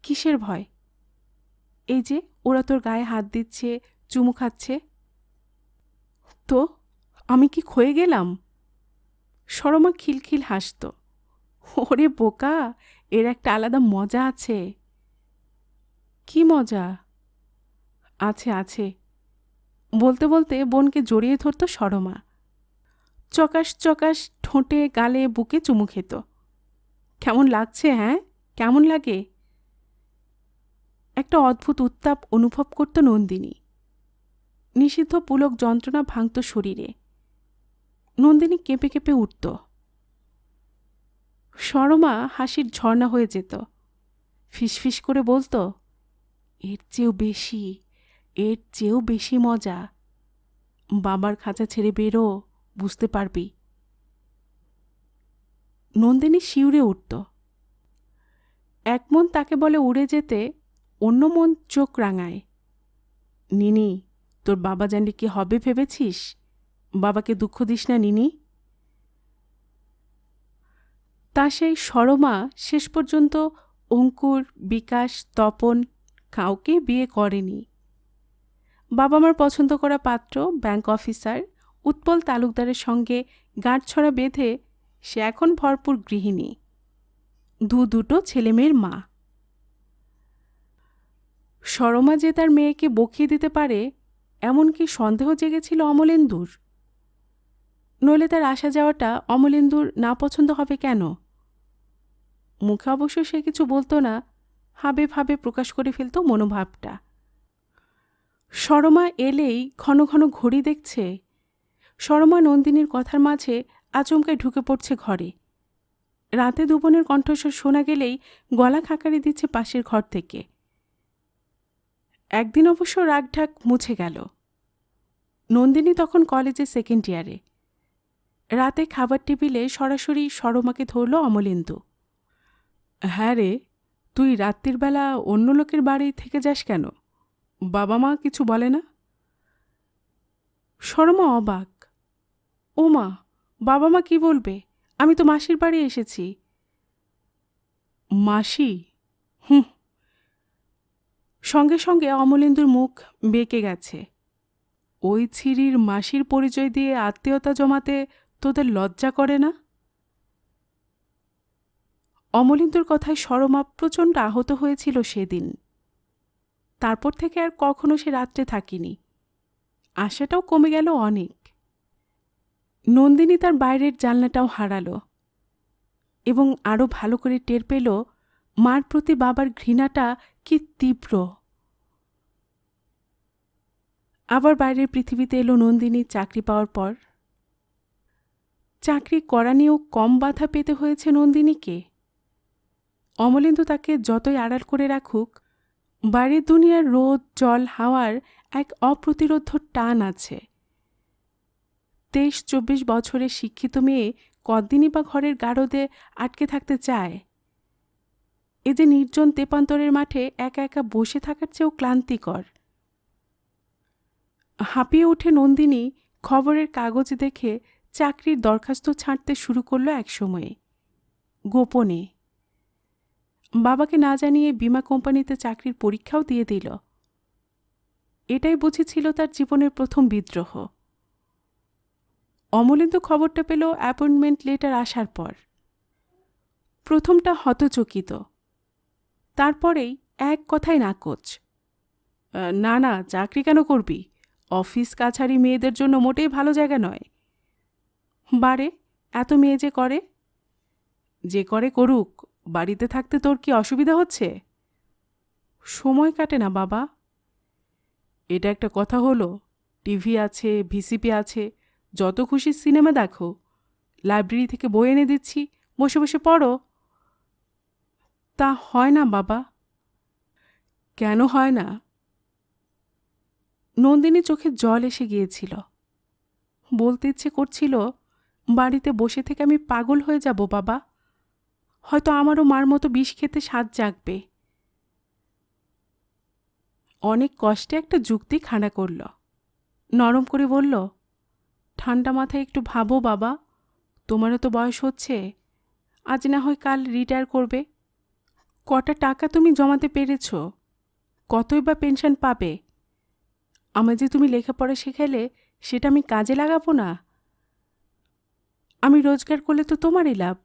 কিসের ভয়? এই যে ওরা তোর গায়ে হাত দিচ্ছে, চুমু খাচ্ছে। তো আমি কি ক্ষয়ে গেলাম? সরমা খিলখিল হাসত। ওরে বোকা, এর একটা আলাদা মজা আছে। কি মজা? আছে আছে, বলতে বলতে বোনকে জড়িয়ে ধরত সরমা। চকাশ চকাশ ঠোঁটে, গালে, বুকে চুমু খেত। কেমন লাগছে? হ্যাঁ, কেমন লাগে? একটা অদ্ভুত উত্তাপ অনুভব করত নন্দিনী। নিষিদ্ধ পুলক যন্ত্রণা ভাঙত শরীরে। নন্দিনী কেঁপে কেঁপে উঠত। সরমা হাসির ঝর্ণা হয়ে যেত। ফিসফিস করে বলতো, এর চেয়েও বেশি, এর চেয়েও বেশি মজা। বাবার খাঁচা ছেড়ে বেরো, বুঝতে পারবি। নন্দিনী শিউরে উঠত। এক মন তাকে বলে উড়ে যেতে, অন্য মন চোখ রাঙায়। নিনি, তোর বাবা জানলে কি হবে ভেবেছিস? বাবাকে দুঃখ দিস না নিনি। তা সেই সরমা শেষ পর্যন্ত অঙ্কুর, বিকাশ, তপন কাউকে বিয়ে করেনি। বাবা মার পছন্দ করা পাত্র ব্যাংক অফিসার উৎপল তালুকদারের সঙ্গে গাঁটছড়া বেঁধে সে এখন ভরপুর গৃহিণী, দুটো ছেলেমেয়ের মা। সরমা যে তার মেয়েকে বকিয়ে দিতে পারে এমন কি সন্দেহ জেগেছিল অমলেন্দুর? নইলে তার আসা যাওয়াটা অমলেন্দুর না পছন্দ হবে কেন? মুখে অবশ্য সে কিছু বলতো না, হাবে ভাবে প্রকাশ করে ফেলত মনোভাবটা। সরমা এলেই ঘন ঘন ঘড়ি দেখছে। সরমা নন্দিনীর কথার মাঝে আচমকায় ঢুকে পড়ছে ঘরে। রাতে দুবনের কণ্ঠস্বর শোনা গেলেই গলা খাকারি দিচ্ছে পাশের ঘর থেকে। একদিন অবশ্য রাগঢাক মুছে গেল। নন্দিনী তখন কলেজে 2nd ইয়ারে। রাতে খাবার টেবিলে সরাসরি সরমাকে ধরল অমলেন্দু। হ্যাঁ রে, তুই রাত্রির বেলা অন্য লোকের বাড়ি থেকে যাস কেন? বাবা মা কিছু বলে না? সরমা অবাক। ও মা, বাবা মা কি বলবে? আমি তো মাসির বাড়ি এসেছি। মাসি? হুঁ। সঙ্গে সঙ্গে অমলেন্দুর মুখ বেঁকে গেছে। ও ওই ছিঁড়ির মাসির পরিচয় দিয়ে আত্মীয়তা জমাতে তোদের লজ্জা করে না? অমলেন্দুর কথায় সরমা প্রচণ্ড আহত হয়েছিল সেদিন। তারপর থেকে আর কখনো সে রাত্রে থাকিনি। আশাটাও কমে গেল অনেক। নন্দিনী তার বাইরের জানলাটাও হারালো এবং আরও ভালো করে টের পেল মার প্রতি বাবার ঘৃণাটা কি তীব্র। আবার বাইরের পৃথিবীতে এলো নন্দিনী চাকরি পাওয়ার পর। চাকরি করা নিয়েও কম বাধা পেতে হয়েছে নন্দিনীকে। অমলেন্দু তাকে যতই আড়াল করে রাখুক, বাইরের দুনিয়ার রোদ জল হাওয়ার এক অপ্রতিরোধ্য টান আছে। 23-24 বছরের শিক্ষিত মেয়ে কদিনই বা ঘরের গারদে আটকে থাকতে চায়? এ যে নির্জন তেপান্তরের মাঠে একা একা বসে থাকার চেয়েও ক্লান্তিকর। হাঁপিয়ে উঠে নন্দিনী খবরের কাগজ দেখে চাকরির দরখাস্ত ছাঁটতে শুরু করল একসময়ে, গোপনে। বাবাকে না জানিয়ে বীমা কোম্পানিতে চাকরির পরীক্ষাও দিয়ে দিল। এটাই বুঝেছিল তার জীবনের প্রথম বিদ্রোহ। অমলেন্দু খবরটা পেল অ্যাপয়েন্টমেন্ট লেটার আসার পর। প্রথমটা হতচকিত, তারপরেই এক কথায় নাকচ। না না, চাকরি কেন করবি? অফিস কাছারি মেয়েদের জন্য মোটেই ভালো জায়গা নয়। বারে, এত মেয়ে যে করে। যে করে করুক, বাড়িতে থাকতে তোর কি অসুবিধা হচ্ছে? সময় কাটে না বাবা। এটা একটা কথা হলো? টিভি আছে, ভিসিপি আছে, যত খুশি সিনেমা দেখো। লাইব্রেরি থেকে বই এনে দিচ্ছি, বসে বসে পড়ো। তা হয় না বাবা। কেন হয় না? নন্দিনী চোখে জল এসে গিয়েছিল। বলতে ইচ্ছে করছিল, বাড়িতে বসে থেকে আমি পাগল হয়ে যাব বাবা। হয়তো আমারও মার মতো বিষ খেতে স্বাদ জাগবে। অনেক কষ্টে একটা যুক্তি খাড়া করল। নরম করে বলল, ঠান্ডা মাথায় একটু ভাবো বাবা। তোমারও তো বয়স হচ্ছে। আজ না হয় কাল রিটায়ার করবে। কটা টাকা তুমি জমাতে পেরেছ? কতই বা পেনশন পাবে? আমায় যে তুমি লেখাপড়া শেখালে, সেটা আমি কাজে লাগাবো না? আমি রোজগার করলে তো তোমারই লাভ।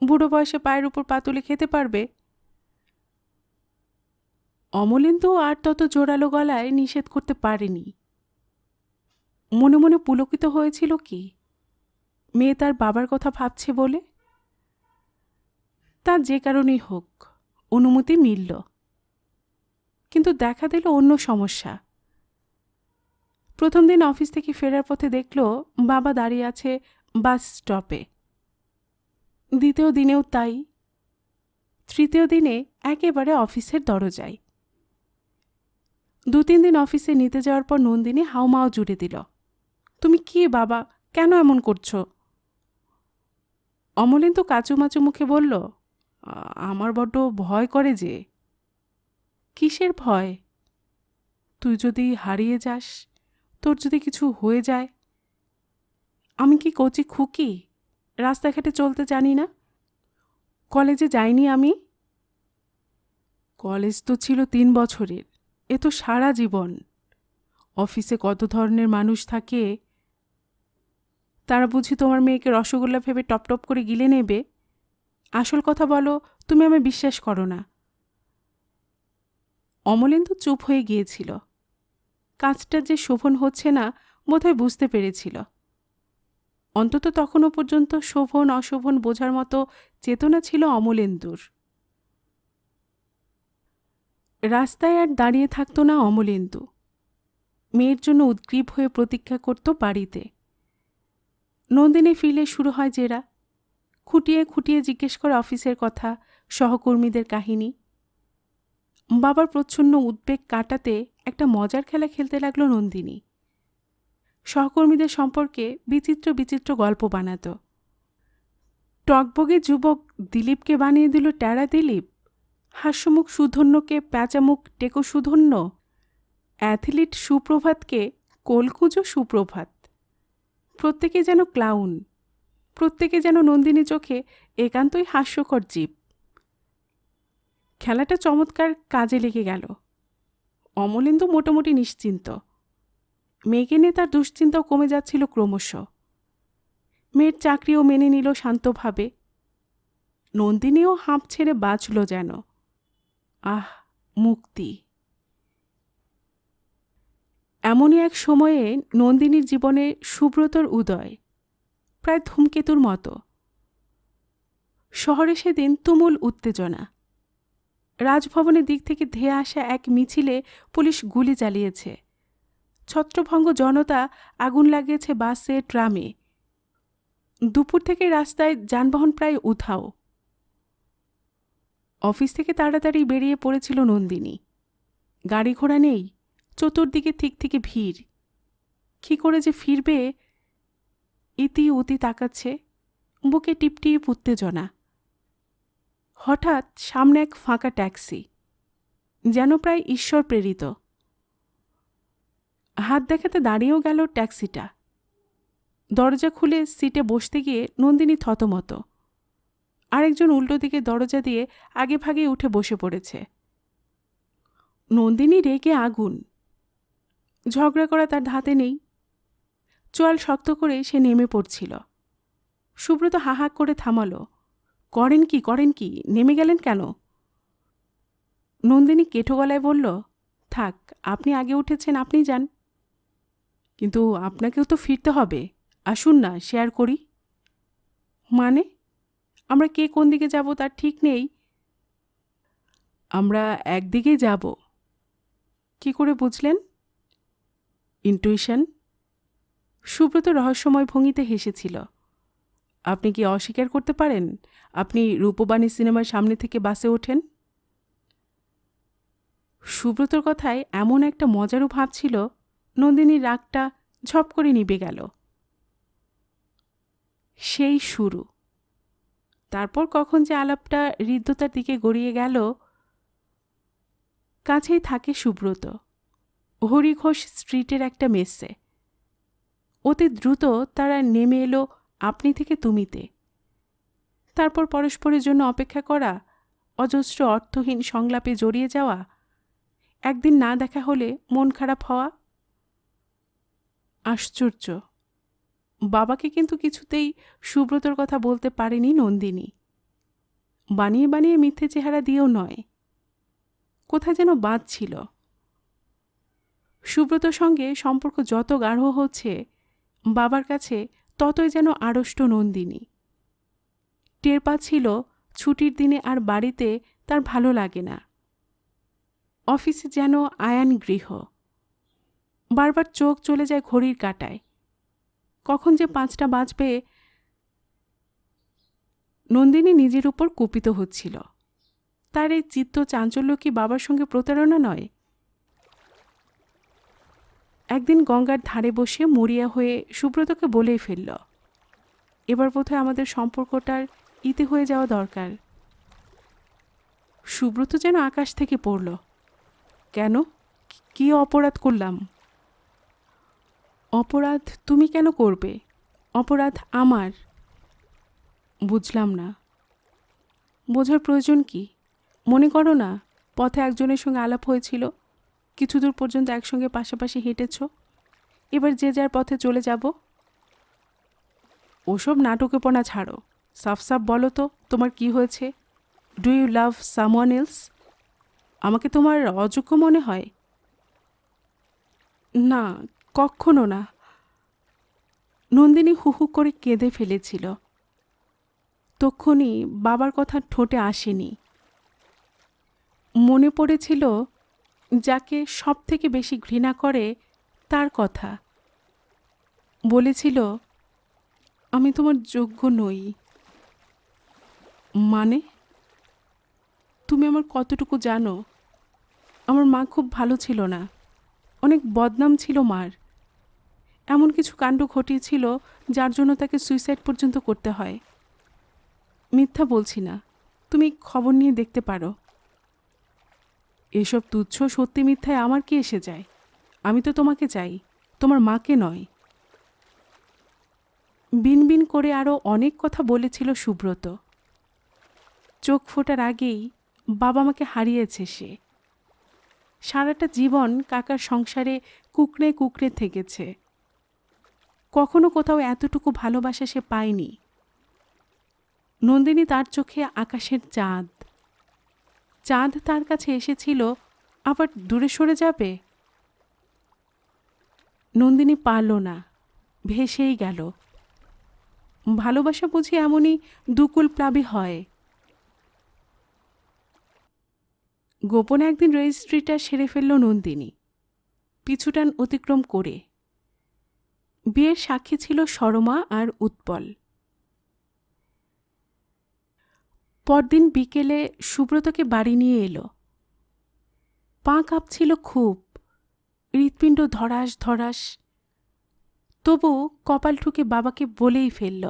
বুড়ো বয়সে পায়ের উপর পা তুলে খেতে পারবে। অমলেন্দু আর তত জোরালো গলায় নিষেধ করতে পারেনি। মনে মনে পুলকিত হয়েছিল কি, মেয়ে তার বাবার কথা ভাবছে বলে। তা যে কারণেই হোক, অনুমতি মিলল। কিন্তু দেখা দিল অন্য সমস্যা। প্রথম দিন অফিস থেকে ফেরার পথে দেখল বাবা দাঁড়িয়ে আছে বাস স্টপে। দ্বিতীয় দিনেও তাই। তৃতীয় দিনে একেবারে অফিসের দরজায়। 2-3 দিন অফিসে নিতে যাওয়ার পর নন্দিনী হাউমাও জুড়ে দিল, তুমি কি বাবা, কেন এমন করছো? অমলেন্দু কাচুমাচু মুখে বলল, আমার বড্ড ভয় করে যে। কিসের ভয়? তুই যদি হারিয়ে যাস, তোর যদি কিছু হয়ে যায়। আমি কি কচি খুকি? রাস্তাঘাটে চলতে জানি না? কলেজে যাইনি আমি? কলেজ তো ছিল 3 বছরের, এ তো সারা জীবন। অফিসে কত ধরনের মানুষ থাকে। তারা বুঝি তোমার মেয়েকে রসগোল্লা ভেবে টপ টপ করে গিলে নেবে? আসল কথা বলো, তুমি আমায় বিশ্বাস করো না। অমলেন্দু চুপ হয়ে গিয়েছিল। কাজটা যে শোভন হচ্ছে না বোধহয় বুঝতে পেরেছিল। অন্তত তখনও পর্যন্ত শোভন অশোভন বোঝার মতো চেতনা ছিল অমলেন্দুর। রাস্তায় আর দাঁড়িয়ে থাকত না অমলেন্দু। মেয়ের জন্য উদ্গ্রীব হয়ে প্রতীক্ষা করত বাড়িতে। নন্দিনী ফিরলে শুরু হয় জেরা। খুঁটিয়ে খুঁটিয়ে জিজ্ঞেস করে অফিসের কথা, সহকর্মীদের কাহিনী। বাবার প্রচ্ছন্ন উদ্বেগ কাটাতে একটা মজার খেলা খেলতে লাগলো নন্দিনী। সহকর্মীদের সম্পর্কে বিচিত্র বিচিত্র গল্প বানাত। টকবগে যুবক দিলীপকে বানিয়ে দিল ট্যাড়া দিলীপ, হাস্যমুখ সুধন্যকে প্যাঁচামুখ টেকো সুধন্য, অ্যাথলিট সুপ্রভাতকে কোলকুজো সুপ্রভাত। প্রত্যেকে যেন ক্লাউন, প্রত্যেকে যেন নন্দিনী চোখে একান্তই হাস্যকর জীব। খেলাটা চমৎকার কাজে লেগে গেল। অমলেন্দু মোটামুটি নিশ্চিন্ত। মেয়েকে নিয়ে তার দুশ্চিন্তাও কমে যাচ্ছিল ক্রমশ। মেয়ের চাকরিও মেনে নিল শান্তভাবে। নন্দিনীও হাঁপ ছেড়ে বাঁচল যেন। আহ, মুক্তি! এমনই এক সময়ে নন্দিনীর জীবনে সুব্রতর উদয়, প্রায় ধূমকেতুর মতো। শহরে সেদিন তুমুল উত্তেজনা। রাজভবনের দিক থেকে ধেয়ে আসা এক মিছিলে পুলিশ গুলি চালিয়েছে। ছত্রভঙ্গ জনতা আগুন লাগিয়েছে বাসে, ট্রামে। দুপুর থেকে রাস্তায় যানবাহন প্রায় উধাও। অফিস থেকে তাড়াতাড়ি বেরিয়ে পড়েছিল নন্দিনী। গাড়ি ঘোড়া নেই, চতুর্দিকে ঠিক থেকে ভিড়। কি করে যে ফিরবে, ইতি উতি তাকাচ্ছে, বুকে টিপটিপ উত্তেজনা। হঠাৎ সামনে এক ফাঁকা ট্যাক্সি, যেন প্রায় ঈশ্বর প্রেরিত। হাত দেখাতে দাঁড়িয়েও গেল ট্যাক্সিটা। দরজা খুলে সিটে বসতে গিয়ে নন্দিনী থতমত। আরেকজন উল্টো দিকে দরজা দিয়ে আগে ভাগে উঠে বসে পড়েছে। নন্দিনী রেগে আগুন। ঝগড়া করা তার ধাতে নেই। চোয়াল শক্ত করে সে নেমে পড়ছিল। সুব্রত হাহাক করে থামালো। করেন কি, নেমে গেলেন কেন? নন্দিনী কেঠো গলায় বলল, থাক, আপনি আগে উঠেছেন, আপনি যান। কিন্তু আপনাকেও তো ফিরতে হবে, আসুন না, শেয়ার করি। মানে? আমরা কে কোন দিকে যাব তার ঠিক নেই। আমরা একদিকেই যাব। কি করে বুঝলেন? ইনটুইশন। সুব্রত রহস্যময় ভঙ্গিতে হেসেছিল। আপনি কি অস্বীকার করতে পারেন আপনি রূপবাণী সিনেমার সামনে থেকে বাসে ওঠেন? সুব্রতর কথায় এমন একটা মজারও ভাব ছিল, নন্দিনীর রাগটা ঝপ করে নিভে গেল। সেই শুরু। তারপর কখন যে আলাপটা হৃদ্যতার দিকে গড়িয়ে গেল। কাছেই থাকে সুব্রত, হরিঘোষ স্ট্রিটের একটা মেসে। অতি দ্রুত তারা নেমে এলো আপনি থেকে তুমিতে। তারপর পরস্পরের জন্য অপেক্ষা করা, অজস্র অর্থহীন সংলাপে জড়িয়ে যাওয়া, একদিন না দেখা হলে মন খারাপ হওয়া। আশ্চর্য, বাবাকে কিন্তু কিছুতেই সুব্রতর কথা বলতে পারেনি নন্দিনী। বানিয়ে বানিয়ে মিথ্যে চেহারা দিয়েও নয়। কোথায় যেন বাদ ছিল। সুব্রতর সঙ্গে সম্পর্ক যত গাঢ় হচ্ছে, বাবার কাছে ততই যেন আড়ষ্ট নন্দিনী। টের পাচ্ছিল ছুটির দিনে আর বাড়িতে তার ভালো লাগে না। অফিসে যেন আয়ান গৃহ। বারবার চোখ চলে যায় ঘড়ির কাঁটায়, কখন যে 5টা বাজবে। নন্দিনী নিজের উপর কুপিত হচ্ছিল। তার এই চিত্ত চাঞ্চল্য কি বাবার সঙ্গে প্রতারণা নয়? একদিন গঙ্গার ধারে বসে মরিয়া হয়ে সুব্রতকে বলেই ফেলল, এবার বোধহয় আমাদের সম্পর্কটার ইতি হয়ে যাওয়া দরকার। সুব্রত যেন আকাশ থেকে পড়ল। কেন? কি অপরাধ করলাম? অপরাধ তুমি কেন করবে? অপরাধ আমার। বুঝলাম না। বোঝার প্রয়োজন কি? মনে করো না, পথে একজনের সঙ্গে আলাপ হয়েছিল, কিছু দূর পর্যন্ত একসঙ্গে পাশাপাশি হেঁটেছ, এবার যে যার পথে চলে যাব। ওসব নাটকেপনা ছাড়ো, সাফ সাফ বলো তো তোমার কি হয়েছে। Do you love someone else? আমাকে তোমার অযোগ্য মনে হয়? না, কখনো না। নন্দিনী হু হু করে কেঁদে ফেলেছিল। তক্ষুনি বাবার কথা ঠোঁটে আসেনি। মনে পড়েছিল যাকে সব থেকে বেশি ঘৃণা করে তার কথা। বলেছিল, আমি তোমার যোগ্য নই। মানে? তুমি আমার কতটুকু জানো? আমার মা খুব ভালো ছিল না, অনেক বদনাম ছিল মার। এমন কিছু কাণ্ড ঘটিয়েছিল যার জন্য তাকে সুইসাইড পর্যন্ত করতে হয়। মিথ্যা বলছি না, তুমি খবর নিয়ে দেখতে পারো। এসব তুচ্ছ সত্যি মিথ্যায় আমার কি এসে যায়? আমি তো তোমাকে চাই, তোমার মাকে নয়। বিনবিন করে আরও অনেক কথা বলেছিল সুব্রত। চোখ ফোটার আগেই বাবা মাকে হারিয়েছে সে। সারাটা জীবন কাকার সংসারে কুকড়ে কুকড়ে থেকেছে। কখনো কোথাও এতটুকু ভালোবাসা সে পায়নি। নন্দিনী তার চোখে আকাশের চাঁদ। চাঁদ তার কাছে এসেছিল, আবার দূরে সরে যাবে। নন্দিনী পারল না, ভেসেই গেল। ভালোবাসা বুঝি এমনই দুকুল প্লাবী হয়। গোপনে একদিন রেজিস্ট্রিটা সেরে ফেলল নন্দিনী, পিছুটান অতিক্রম করে। বিয়ের সাক্ষী ছিল সরমা আর উৎপল। পরদিন বিকেলে সুব্রতকে বাড়ি নিয়ে এলো। পা কাঁপছিল খুব, হৃৎপিণ্ড ধরাস ধরাস। তবু কপাল ঠুকে বাবাকে বলেই ফেলল।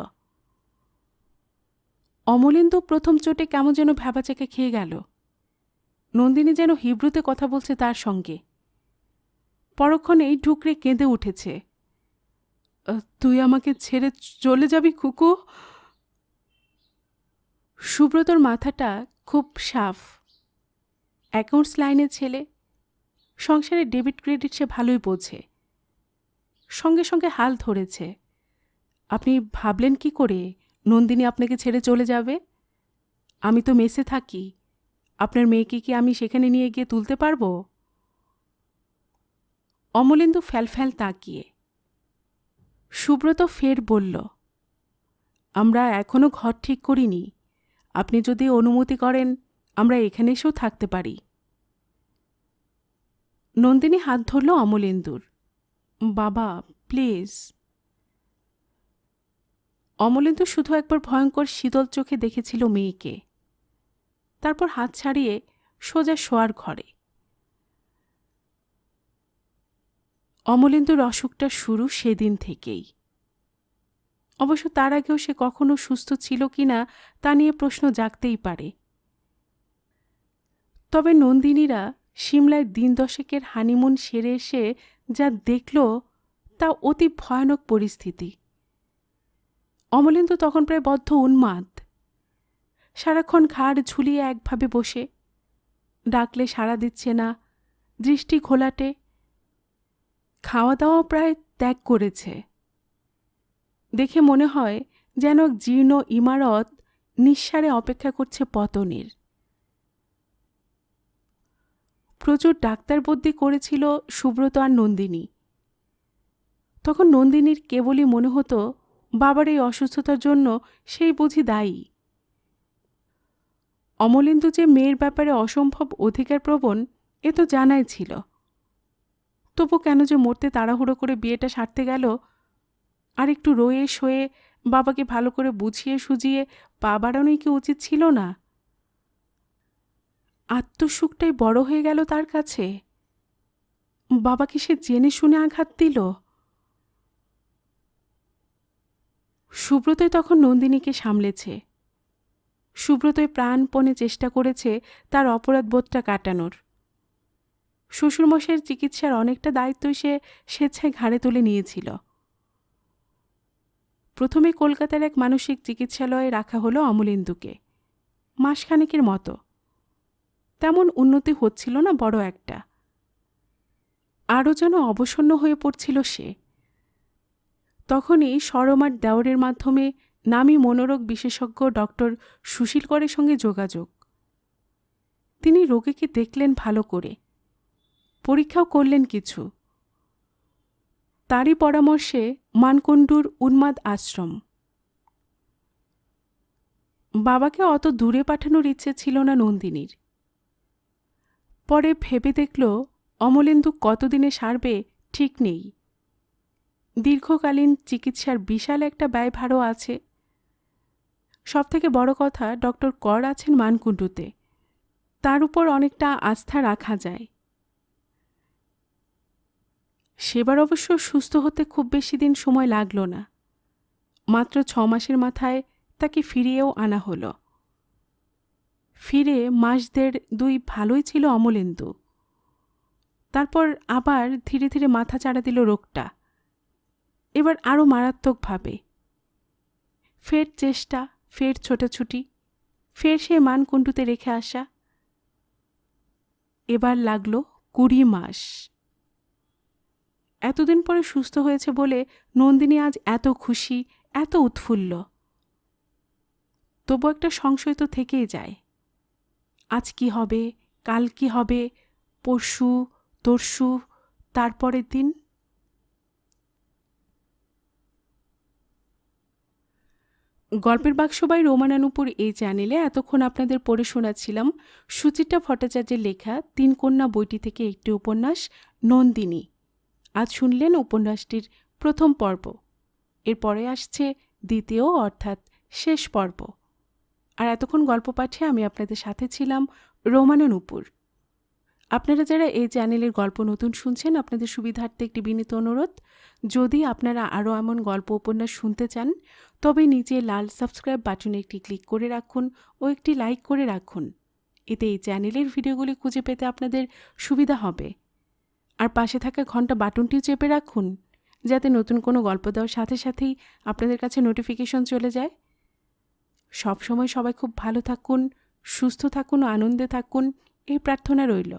অমলেন্দু প্রথম চোটে কেমন যেন ভ্যাবাচাকা খেয়ে গেল। নন্দিনী যেন হিব্রুতে কথা বলছে তার সঙ্গে। পরক্ষণেই ঢুকরে কেঁদে উঠেছে। তুই আমাকে ছেড়ে চলে যাবি খুকু? সুব্রতর মাথাটা খুব সাফ, অ্যাকাউন্টস লাইনের ছেলে। সংসারে ডেবিট ক্রেডিট সে ভালোই বোঝে। সঙ্গে সঙ্গে হাল ধরেছে। আপনি ভাবলেন কি করে নন্দিনী আপনাকে ছেড়ে চলে যাবে? আমি তো মেসে থাকি, আপনার মেয়েকে কি আমি সেখানে নিয়ে গিয়ে তুলতে পারবো? অমলেন্দু ফ্যালফ্যাল তাকিয়ে। সুব্রত ফের বলল, আমরা এখনো ঘর ঠিক করিনি। আপনি যদি অনুমতি করেন আমরা এখানে এসেও থাকতে পারি। নন্দিনী হাত ধরল অমলেন্দুর। বাবা প্লিজ। অমলেন্দু শুধু একবার ভয়ঙ্কর শীতল চোখে দেখেছিল মেয়েকে, তারপর হাত ছাড়িয়ে সোজা শোয়ার ঘরে। অমলেন্দুর অসুখটা শুরু সেদিন থেকেই। অবশ্য তার আগেও সে কখনো সুস্থ ছিল কিনা তা নিয়ে প্রশ্ন জাগতেই পারে। তবে নন্দিনীরা সিমলায় দিন দশেকের হানিমুন সেরে এসে যা দেখল তা অতি ভয়ানক পরিস্থিতি। অমলেন্দু তখন প্রায় বদ্ধ উন্মাদ। সারাক্ষণ ঘাড় ঝুলিয়ে একভাবে বসে, ডাকলে সাড়া দিচ্ছে না, দৃষ্টি ঘোলাটে। খাওয়া দাওয়াও প্রায় ত্যাগ করেছে। দেখে মনে হয় যেন জীর্ণ ইমারত নিঃসারে অপেক্ষা করছে পতনের। প্রচুর ডাক্তার বদ্যি করেছিল সুব্রত আর নন্দিনী। তখন নন্দিনীর কেবলই মনে হতো বাবার এই অসুস্থতার জন্য সেই বুঝি দায়ী। অমলেন্দু যে মেয়ের ব্যাপারে অসম্ভব অধিকারপ্রবণ এ তো জানাই ছিল। তবু কেন যে মরতে তাড়াহুড়ো করে বিয়েটা সারতে গেল, আর একটু রয়ে শোয়ে বাবাকে ভালো করে বুঝিয়ে সুজিয়ে পা বাড়ানোই কি উচিত ছিল না? আত্মসুখটাই বড় হয়ে গেল তার কাছে। বাবাকে সে জেনে শুনে আঘাত দিল। সুব্রতই তখন নন্দিনীকে সামলেছে। সুব্রতই প্রাণপণে চেষ্টা করেছে তার অপরাধবোধটা কাটানোর। শ্বশুরমশাইয়ের চিকিৎসার অনেকটা দায়িত্বই সে স্বেচ্ছায় ঘাড়ে তুলে নিয়েছিল। প্রথমে কলকাতার এক মানসিক চিকিৎসালয়ে রাখা হলো অমলেন্দুকে, মাসখানেকের মতো। তেমন উন্নতি হচ্ছিল না বড় একটা। আরও যেন অবসন্ন হয়ে পড়ছিল সে। তখনই সরমার দেওরের মাধ্যমে নামী মনোরোগ বিশেষজ্ঞ ডক্টর সুশীল করের সঙ্গে যোগাযোগ। তিনি রোগীকে দেখলেন ভালো করে, পরীক্ষাও করলেন কিছু। তারই পরামর্শে মানকুণ্ডুর উন্মাদ আশ্রম। বাবাকে অত দূরে পাঠানোর ইচ্ছে ছিল না নন্দিনীর। পরে ভেবে দেখল অমলেন্দু কতদিনে সারবে ঠিক নেই। দীর্ঘকালীন চিকিৎসার বিশাল একটা ব্যয়ভারও আছে। সবথেকে বড় কথা, ডক্টর কর আছেন মানকুণ্ডুতে, তার উপর অনেকটা আস্থা রাখা যায়। সেবার অবশ্য সুস্থ হতে খুব বেশি দিন সময় লাগল না। মাত্র 6 মাসের মাথায় তাকে ফিরিয়েও আনা হলো। ফিরে মাস দেড় দুই ভালোই ছিল অমলেন্দু। তারপর আবার ধীরে ধীরে মাথা চাড়া দিল রোগটা, এবার আরও মারাত্মকভাবে। ফের চেষ্টা, ফের ছোটাছুটি, ফের সে মানকুণ্ডুতে রেখে আসা। এবার লাগলো 20 মাস। এতদিন পরে সুস্থ হয়েছে বলে নন্দিনী আজ এত খুশি, এত উৎফুল্ল। তবু একটা সংশয় তো থেকেই যায়। আজ কি হবে, কাল কি হবে, পরশু, তরশু, তারপরের দিন। গল্পের বাক্স বাই রোমানানুপুর এই চ্যানেলে এতক্ষণ আপনাদের পড়ে শোনাচ্ছিলাম সুচিত্রা ভট্টাচার্যের লেখা ৩ কন্যা বইটি থেকে একটি উপন্যাস নন্দিনী। আজ শুনলেন উপন্যাসটির প্রথম পর্ব। এরপরে আসছে দ্বিতীয় অর্থাৎ শেষ পর্ব। আর এতক্ষণ গল্প পাঠে আমি আপনাদের সাথে ছিলাম রোমানানুপুর। আপনারা যারা এই চ্যানেলের গল্প নতুন শুনছেন, আপনাদের সুবিধার্থে একটি বিনীত অনুরোধ, যদি আপনারা আরও এমন গল্প উপন্যাস শুনতে চান তবে নিচে লাল সাবস্ক্রাইব বাটনে একটি ক্লিক করে রাখুন ও একটি লাইক করে রাখুন। এতে এই চ্যানেলের ভিডিওগুলি খুঁজে পেতে আপনাদের সুবিধা হবে। আর পাশে থাকা ঘন্টা বাটনটিও চেপে রাখুন, যাতে নতুন কোনো গল্প দেওয়ার সাথে সাথেই আপনাদের কাছে নোটিফিকেশন চলে যায়। সব সময় সবাই খুব ভালো থাকুন, সুস্থ থাকুন ও আনন্দে থাকুন, এই প্রার্থনা রইল।